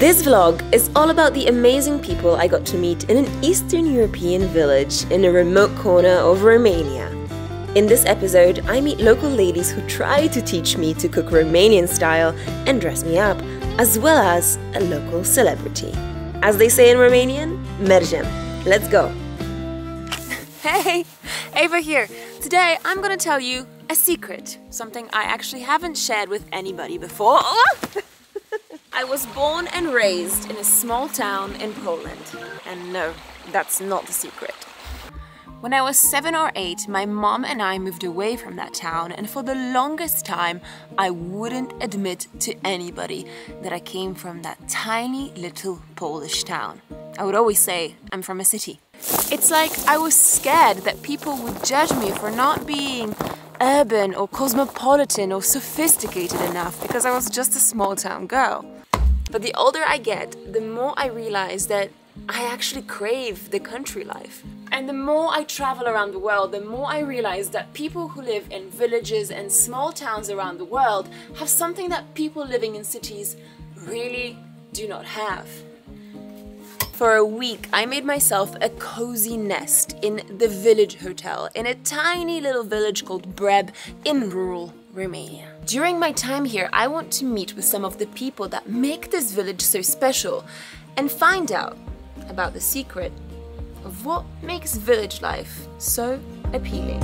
This vlog is all about the amazing people I got to meet in an Eastern European village in a remote corner of Romania. In this episode, I meet local ladies who try to teach me to cook Romanian style and dress me up, as well as a local celebrity. As they say in Romanian, mergem. Let's go! Hey, Ava here. Today I'm gonna tell you a secret, something I actually haven't shared with anybody before. I was born and raised in a small town in Poland, and no, that's not the secret. When I was 7 or 8, my mom and I moved away from that town, and for the longest time I wouldn't admit to anybody that I came from that tiny little Polish town. I would always say I'm from a city. It's like I was scared that people would judge me for not being urban or cosmopolitan or sophisticated enough because I was just a small town girl. But the older I get, the more I realize that I actually crave the country life. And the more I travel around the world, the more I realize that people who live in villages and small towns around the world have something that people living in cities really do not have. For a week, I made myself a cozy nest in the village hotel in a tiny little village called Breb in rural Romania. During my time here, I want to meet with some of the people that make this village so special and find out about the secret of what makes village life so appealing.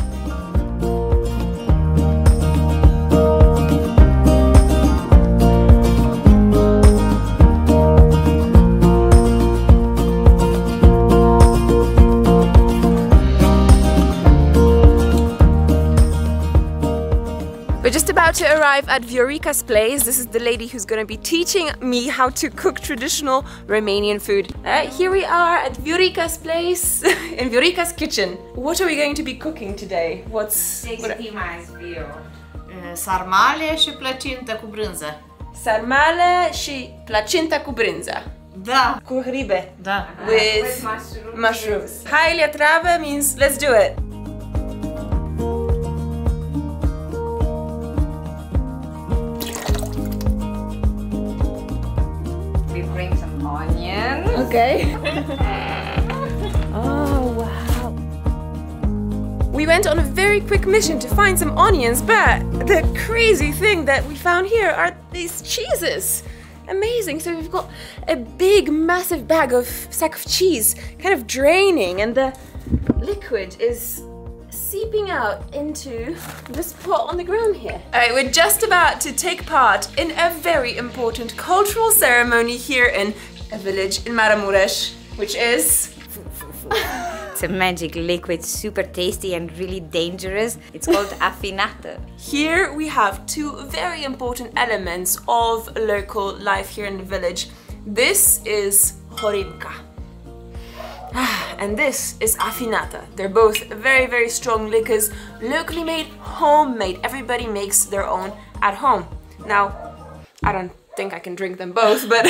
We're just about to arrive at Viorica's place. This is the lady who's going to be teaching me how to cook traditional Romanian food. Alright, here we are at Viorica's place, in Viorica's kitchen. What are we going to be cooking today? Sarmale și placintă cu brânză. Sarmale și placintă cu brânză. Da. Cu hribe. Da. With mushrooms. Hai, liatrava means let's do it. Okay. Oh, wow. We went on a very quick mission to find some onions, but the crazy thing that we found here are these cheeses. Amazing. So we've got a big, massive sack of cheese kind of draining, and the liquid is seeping out into this pot on the ground here. Alright, we're just about to take part in a very important cultural ceremony here in a village in Maramures, which is... It's a magic liquid, super tasty and really dangerous. It's called affinată. Here we have two very important elements of local life here in the village. This is horinca. And this is affinată. They're both very, very strong liquors, locally made, homemade. Everybody makes their own at home. Now, I don't think I can drink them both, but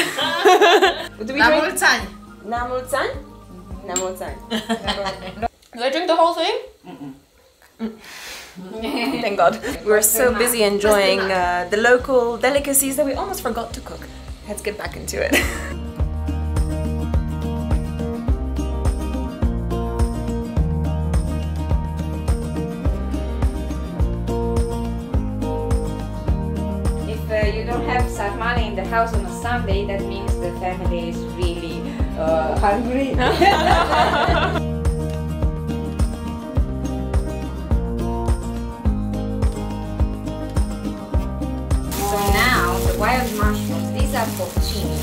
what do we drink? Na mulți ani? Na mulți ani. Do I drink the whole thing? Thank God. We were so busy enjoying the local delicacies that we almost forgot to cook. Let's get back into it. If you don't have sarmale in the house on a Sunday, that means the family is really hungry. So now, the wild mushrooms, these are porcini.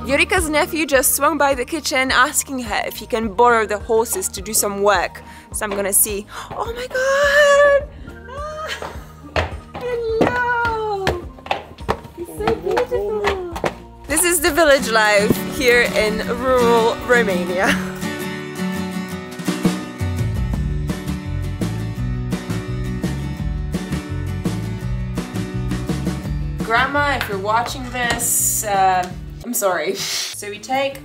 Viorica's nephew just swung by the kitchen asking her if he can borrow the horses to do some work. So I'm gonna see. Oh my god! Ah, hello! It's so beautiful! This is the village life here in rural Romania. Grandma, if you're watching this, I'm sorry. So we take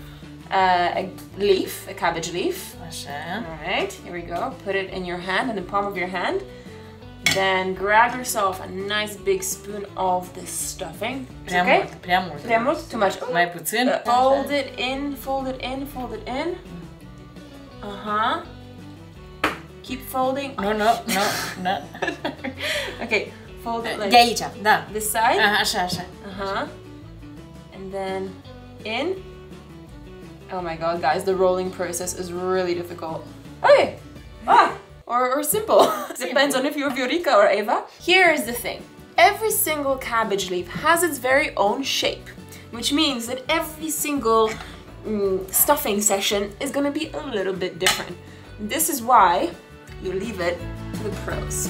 a leaf, a cabbage leaf. Alright, here we go. Put it in your hand, in the palm of your hand. Then grab yourself a nice big spoon of this stuffing. Okay? Prea mult? Too much. Mai puțin. Fold it in, fold it in, fold it in. Keep folding. No. Okay, fold it like De aici, da. this side. Așa. And then in. Oh my god, guys, the rolling process is really difficult. Okay. Or simple. Depends on if you're Viorica or Eva. Here is the thing. Every single cabbage leaf has its very own shape, which means that every single stuffing session is going to be a little bit different. This is why you leave it to the pros.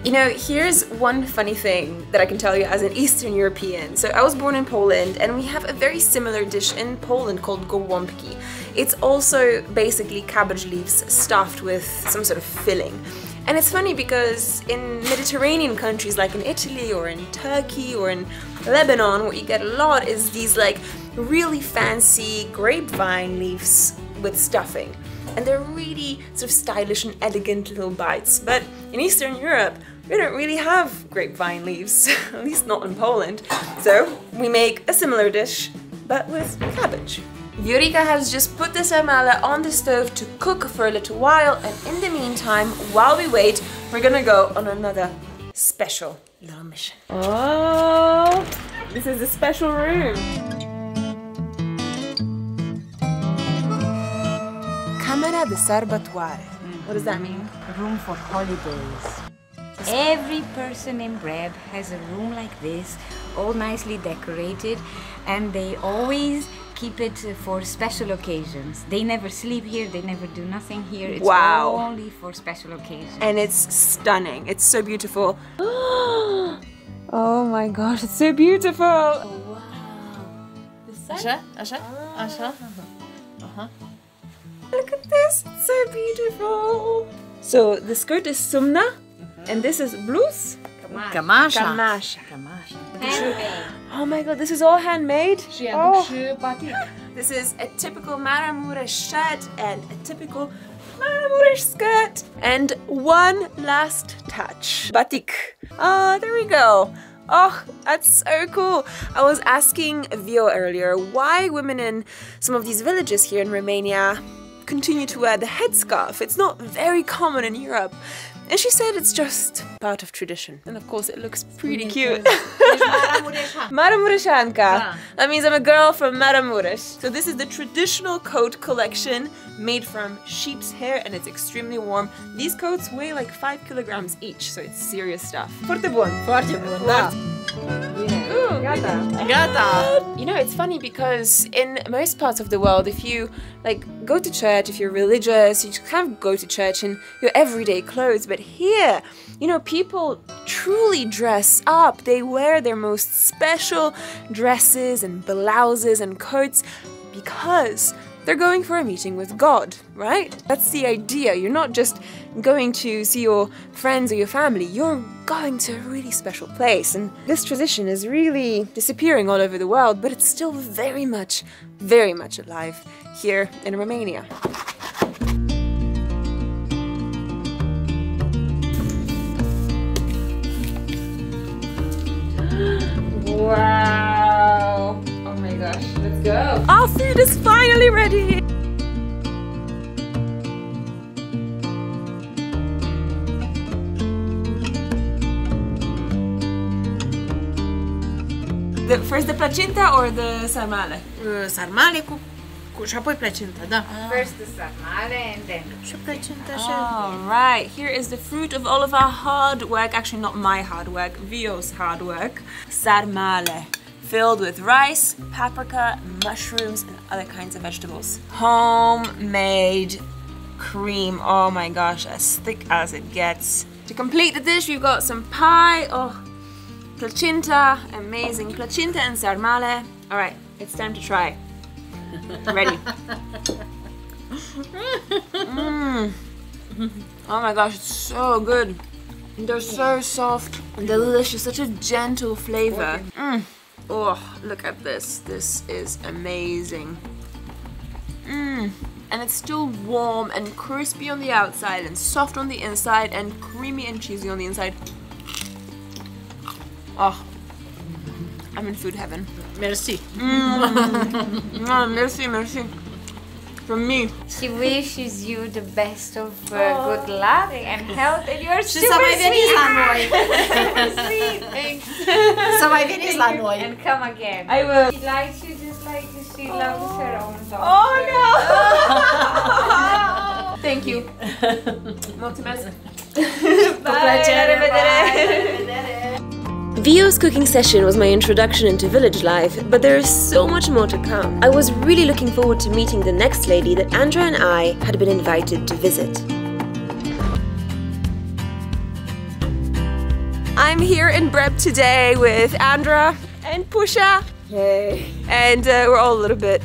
You know, here's one funny thing that I can tell you as an Eastern European. So I was born in Poland, and we have a very similar dish in Poland called gołąbki. It's also basically cabbage leaves stuffed with some sort of filling. And it's funny because in Mediterranean countries like in Italy or in Turkey or in Lebanon, what you get a lot is these like really fancy grapevine leaves with stuffing. And they're really sort of stylish and elegant little bites. But in Eastern Europe, we don't really have grapevine leaves, at least not in Poland. So we make a similar dish, but with cabbage. Viorica has just put the sarmale on the stove to cook for a little while, and in the meantime, while we wait, we're gonna go on another special little mission. Oh, this is a special room. Camera de Sarbatuare. What does that mean? Room for holidays. Every person in Breb has a room like this, all nicely decorated, and they always keep it for special occasions. They never sleep here, they never do nothing here. It's only for special occasions. And it's stunning. It's so beautiful. Oh my gosh, it's so beautiful. Oh, wow. Așa. Look at this, it's so beautiful. So the skirt is sumna, and this is bluz? Cămașa. Oh my god, this is all handmade? Și aduc și batic. This is a typical Maramures shirt and a typical Maramures skirt. And one last touch. Batik. Ah, there we go. Oh, that's so cool. I was asking Vio earlier why women in some of these villages here in Romania continue to wear the headscarf. It's not very common in Europe. And she said it's just part of tradition. And of course it looks pretty cute. Maramureșanca. That means I'm a girl from Maramures. So this is the traditional coat collection made from sheep's hair, and it's extremely warm. These coats weigh like 5 kilograms each, so it's serious stuff. Foarte bun. Foarte bun, da. Gata. You know, it's funny because in most parts of the world, if you like go to church, if you're religious, you just kind of go to church in your everyday clothes. But here, you know, people truly dress up. They wear their most special dresses and blouses and coats because they're going for a meeting with God, right? That's the idea. You're not just going to see your friends or your family. You're going to a really special place. And this tradition is really disappearing all over the world, but it's still very much alive here in Romania. Wow! Oh my gosh, let's go! Our food is finally ready! First the placenta or the sarmale? Sarmale și apoi placenta, da. First the sarmale and then Și placenta și... Alright, here is the fruit of all of our hard work. Actually, not my hard work, Vio's hard work. Sarmale, filled with rice, paprika, mushrooms, and other kinds of vegetables. Homemade cream. Oh my gosh, as thick as it gets. To complete the dish, we've got some pie. Oh, placenta, amazing. Placenta and sarmale. Alright, it's time to try. Ready. Oh my gosh, it's so good. They're so soft and delicious, such a gentle flavor. Oh, look at this. This is amazing. And and it's still warm and crispy on the outside and soft on the inside and creamy and cheesy on the inside. Oh, I'm in food heaven. Merci. Merci, merci. From me. She wishes you the best of good luck and health, and you're Și super să mai veniți sweet. la noi. Sweet, thanks. Să mai veniți la noi. And come again. I will. She likes you just like she loves her own dog. Oh no! Thank you. Mulțumesc. Cu plăcere. Vio's cooking session was my introduction into village life, but there is so much more to come. I was really looking forward to meeting the next lady that Andrea and I had been invited to visit. I'm here in Breb today with Andra and Pusha. Hey. And we're all a little bit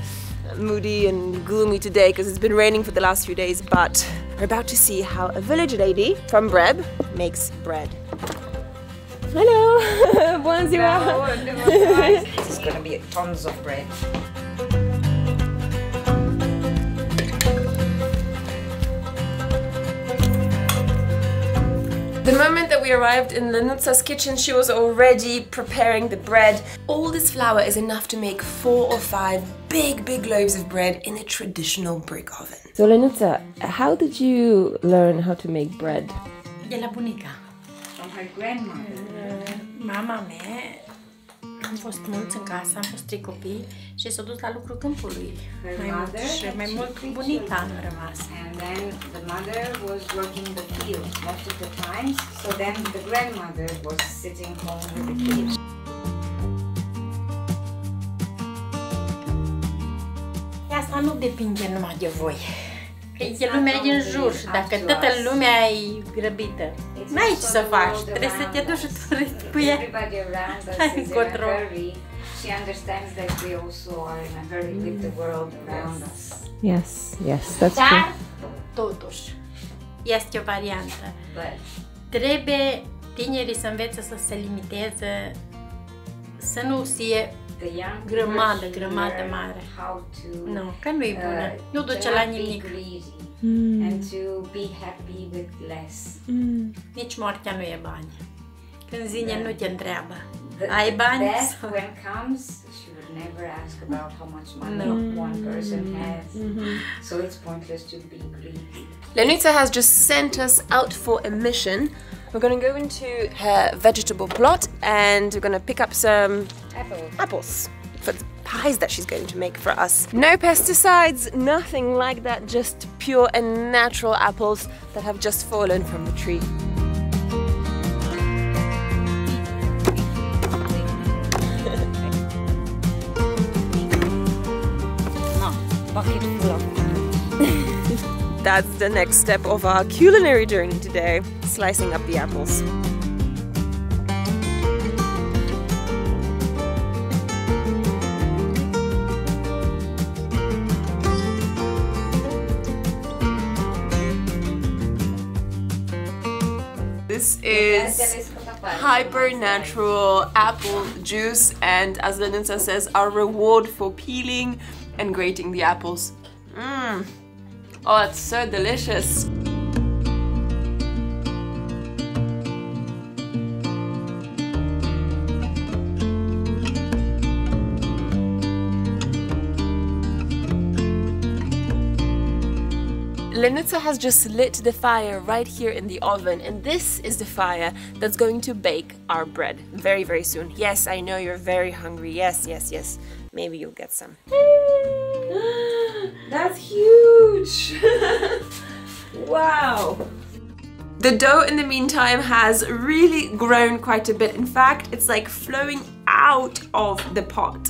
moody and gloomy today because it's been raining for the last few days, but we're about to see how a village lady from Breb makes bread. Hello! Buonasera! This is gonna be tons of bread. The moment that we arrived in Lenuța's kitchen, she was already preparing the bread. All this flour is enough to make 4 or 5 big loaves of bread in a traditional brick oven. So Lenuța, how did you learn how to make bread? De la bunica. From her grandmother. Mama mea, am fost mulți în casă, am fost 3 copii și s-a dus la lucru câmpului. Mai mult bunica am rămas. And then the mother was working the fields most of the times, so then the grandmother was sitting home with the kids. Asta nu depinde numai de voi. Că e lumea din jur și dacă toată lumea e grăbită, n-ai ce să faci, trebuie să te duci și tu cu ea. Everybody around us is in a hurry. She understands that we also are in a hurry with the world around us. Yes, that's true. Dar, totuși, este o variantă. Trebuie tinerii să învețe să se limiteze, să nu fie grămadă mare. Nu, că nu e bună. Nu duce la nimic. And to be happy with less. Nici moartea nu e bani. Când zine nu te întreabă. Ai bani? Death, when comes, she would never ask about how much money one person has. So it's pointless to be greedy. Lenuța has just sent us out for a mission. We're going to go into her vegetable plot and we're going to pick up some apples for the pies that she's going to make for us. No pesticides, nothing like that, just pure and natural apples that have just fallen from the tree. That's the next step of our culinary journey today, slicing up the apples. This is hyper natural apple juice, and as Lenuța says, our reward for peeling and grating the apples. Oh, it's so delicious. Lenuța has just lit the fire right here in the oven, and this is the fire that's going to bake our bread very, very soon. Yes, I know you're very hungry. Yes. Maybe you'll get some. That's huge! Wow! The dough in the meantime has really grown quite a bit. In fact, it's like flowing out of the pot.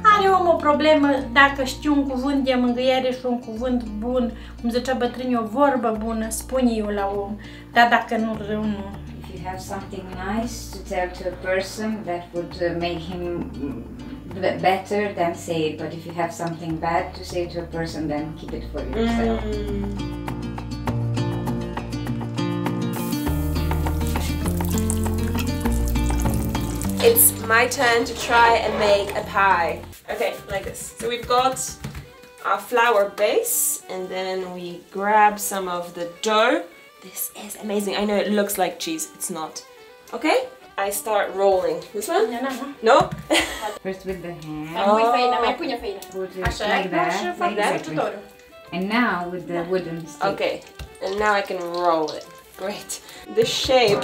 Are om o problemă dacă știu un cuvânt de mângâiere și un cuvânt bun, cum zicea bătrânii, o vorbă bună, spune eu la om, dar dacă nu rău, nu. If you have something nice to tell to a person that would make him better, then say it. But if you have something bad to say to a person, then keep it for yourself. it's my turn to try and make a pie. Okay, like this. So we've got our flour base, and then we grab some of the dough. This is amazing. I know it looks like cheese, it's not. Okay, I start rolling. This one? No? First with the hand. Put it like that. Exactly. And now with the wooden stick. Okay, and now I can roll it. Great. The shape.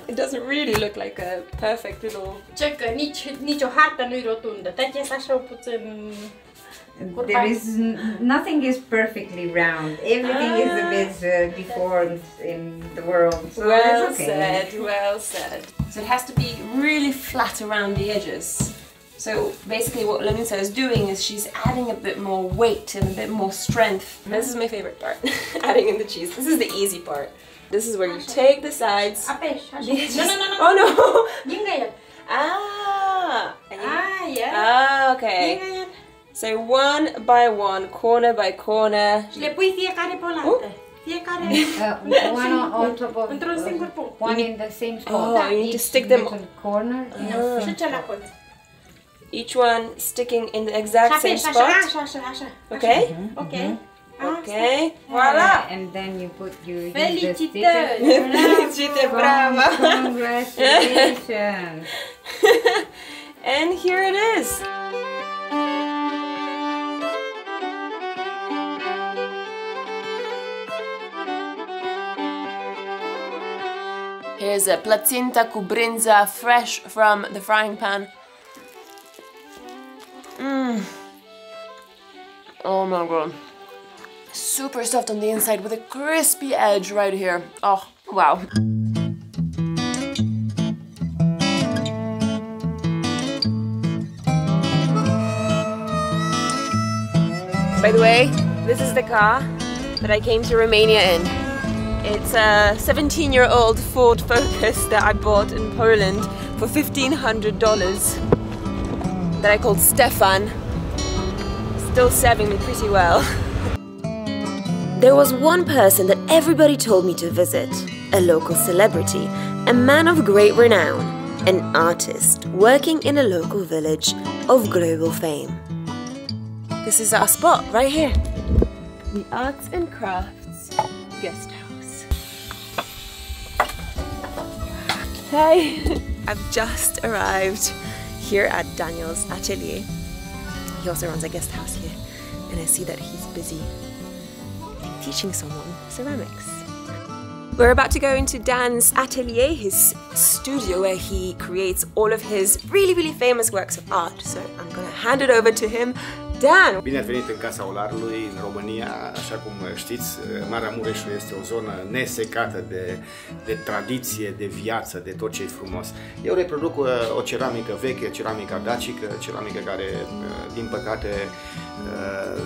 It doesn't really look like a perfect little... Ce că nici o hartă nu-i rotundă. Te așa puțin... There is nothing is perfectly round. Everything is a bit deformed in the world. So well it's okay. said, well said. So it has to be really flat around the edges. So basically what Lenita is doing is she's adding a bit more weight and a bit more strength. This is my favorite part, adding in the cheese. This is the easy part. This is where you take the sides. No. Oh no! Lângă el. Okay. So one by one, corner by corner. Le pui fiecare pe oaltă. Fiecare... one on top of... Într-un singur punct. One in the same spot. Oh, you need to stick them... corner. Și celălalt. Each one sticking in the exact same spot. Așa. Okay? Okay. Okay. Voila! And then you put your... Felicitări! Felicitări, bravo! Congratulations! And here it is! Here's a placenta cu brinza fresh from the frying pan. Oh my god. Super soft on the inside with a crispy edge right here. Oh, wow. By the way, this is the car that I came to Romania in. It's a 17-year-old Ford Focus that I bought in Poland for $1,500 that I called Stefan. Still serving me pretty well. There was one person that everybody told me to visit, a local celebrity, a man of great renown, an artist working in a local village of global fame. This is our spot right here, the Arts and Crafts Guest House. Hi! I've just arrived here at Daniel's atelier. He also runs a guest house here, and I see that he's busy teaching someone ceramics. We're about to go into Dan's atelier, his studio where he creates all of his really famous works of art. So I'm gonna hand it over to him. Dan! Bine ați venit în Casa Olarului, în România. Așa cum știți, Maramureșul este o zonă nesecată de tradiție, de viață, de tot ce e frumos. Eu reproduc o ceramică veche, ceramica dacică, ceramică care, din păcate,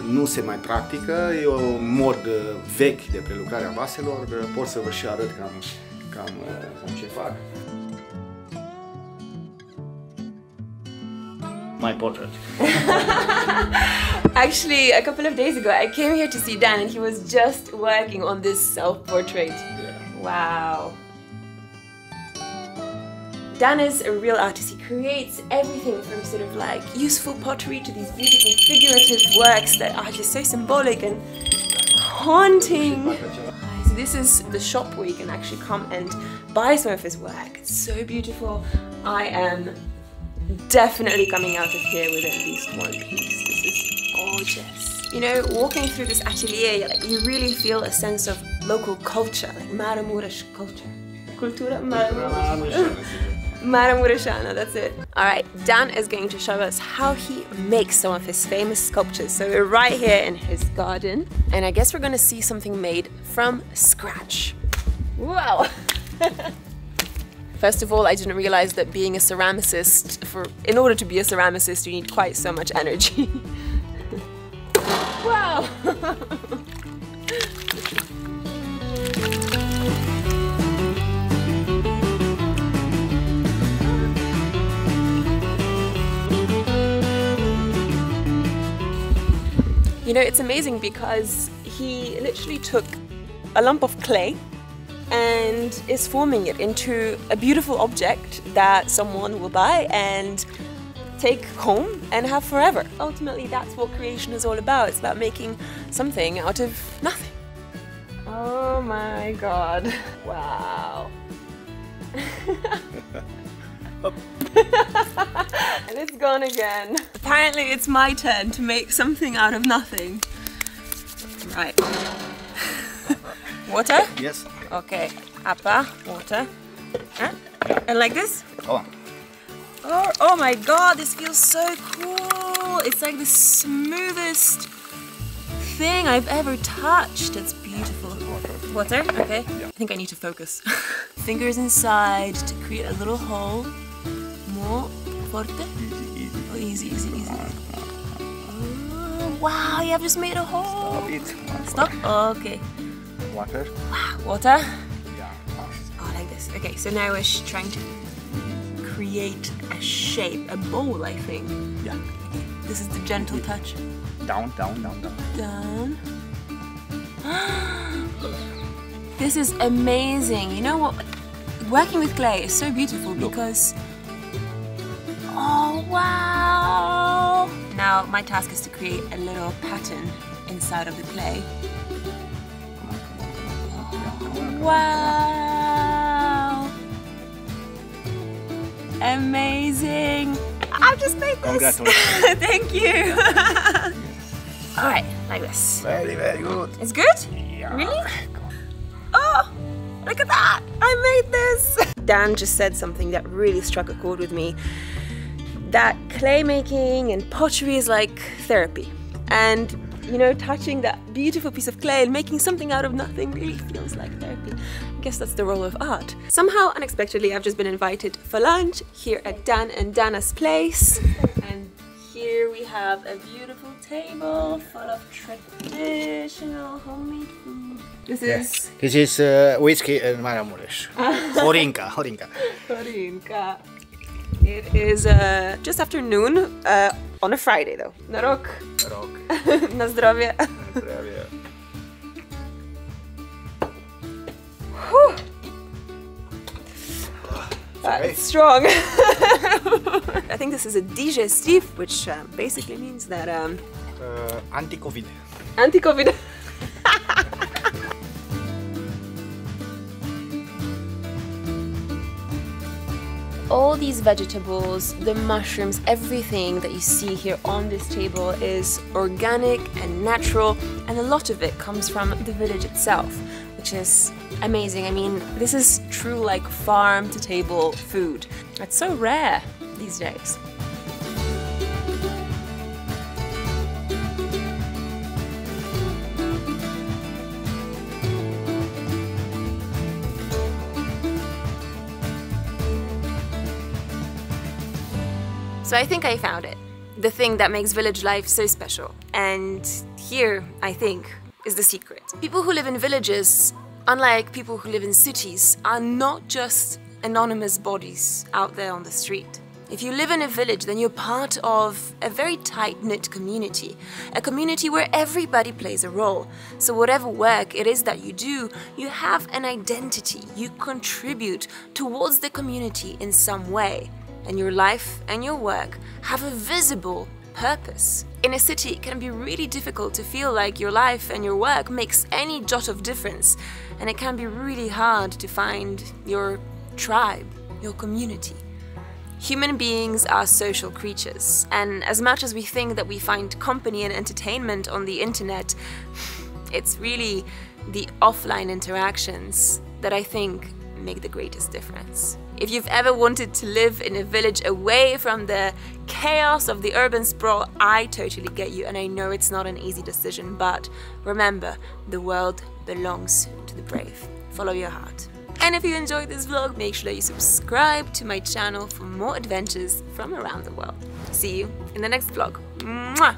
nu se mai practică. E un mod vechi de prelucrare a vaselor. Pot să vă și arăt cam ce fac. My portrait. Actually, a couple of days ago, I came here to see Dan and he was just working on this self-portrait. Yeah. Wow. Dan is a real artist. He creates everything from sort of like useful pottery to these beautiful figurative works that are just so symbolic and haunting. So this is the shop where you can actually come and buy some of his work. It's so beautiful. I am definitely coming out of here with at least one piece. This is gorgeous. You know, walking through this atelier, like, you really feel a sense of local culture, like Maramures culture. Cultura Maramureșana, that's it. Alright, Dan is going to show us how he makes some of his famous sculptures. So we're right here in his garden, and I guess we're gonna see something made from scratch. Wow! First of all, I didn't realize that being a ceramicist, in order to be a ceramicist, you need quite so much energy. Wow! You know, it's amazing because he literally took a lump of clay and is forming it into a beautiful object that someone will buy and take home and have forever. Ultimately, that's what creation is all about. It's about making something out of nothing. Oh my god. Wow. And it's gone again. Apparently it's my turn to make something out of nothing. Right. Water? Yes. Okay. Appa, water. Huh? And like this? Oh. Oh my god, this feels so cool. It's like the smoothest thing I've ever touched. It's beautiful. Water? Okay. Yeah. I think I need to focus. Fingers inside to create a little hole. More forte. Easy. Oh, easy. Oh, wow, you have just made a hole. Stop it. Stop? Oh, okay. Water. Wow, water. Yeah. Oh, like this. Okay, so now we're trying to create a shape, a bowl, I think. Yeah. This is the gentle touch. Down. Down. This is amazing. You know what? Working with clay is so beautiful because... Oh, wow! Now my task is to create a little pattern inside of the clay. Wow! Amazing! I've just made this! Congratulations! Thank you! Alright, like this. Very, very good. It's good? Yeah. Really? Oh! Look at that! I made this! Dan just said something that really struck a chord with me. That clay making and pottery is like therapy. And, you know, touching that beautiful piece of clay and making something out of nothing really feels like therapy. I guess that's the role of art. Somehow, unexpectedly, I've just been invited for lunch here at Dan and Dana's place. And here we have a beautiful table full of traditional homemade food. This is... This is whiskey and Maramures. Horinka. Horinka. It is just after noon on a Friday though. Na rok. Na zdrowie. It's strong. I think this is a digestif, which basically means that Anti-COVID. anti-COVID. All these vegetables, the mushrooms, everything that you see here on this table is organic and natural, and a lot of it comes from the village itself, which is amazing. I mean, this is true like farm to table food. It's so rare these days. So I think I found it. The thing that makes village life so special. And here, I think, is the secret. People who live in villages, unlike people who live in cities, are not just anonymous bodies out there on the street. If you live in a village, then you're part of a very tight-knit community. A community where everybody plays a role. So whatever work it is that you do, you have an identity. You contribute towards the community in some way. And your life and your work have a visible purpose. In a city, it can be really difficult to feel like your life and your work makes any jot of difference, and it can be really hard to find your tribe, your community. Human beings are social creatures, and as much as we think that we find company and entertainment on the internet, it's really the offline interactions that I think make the greatest difference. If you've ever wanted to live in a village away from the chaos of the urban sprawl, I totally get you, and I know it's not an easy decision, but remember, the world belongs to the brave. Follow your heart. And if you enjoyed this vlog, make sure that you subscribe to my channel for more adventures from around the world. See you in the next vlog. Mwah!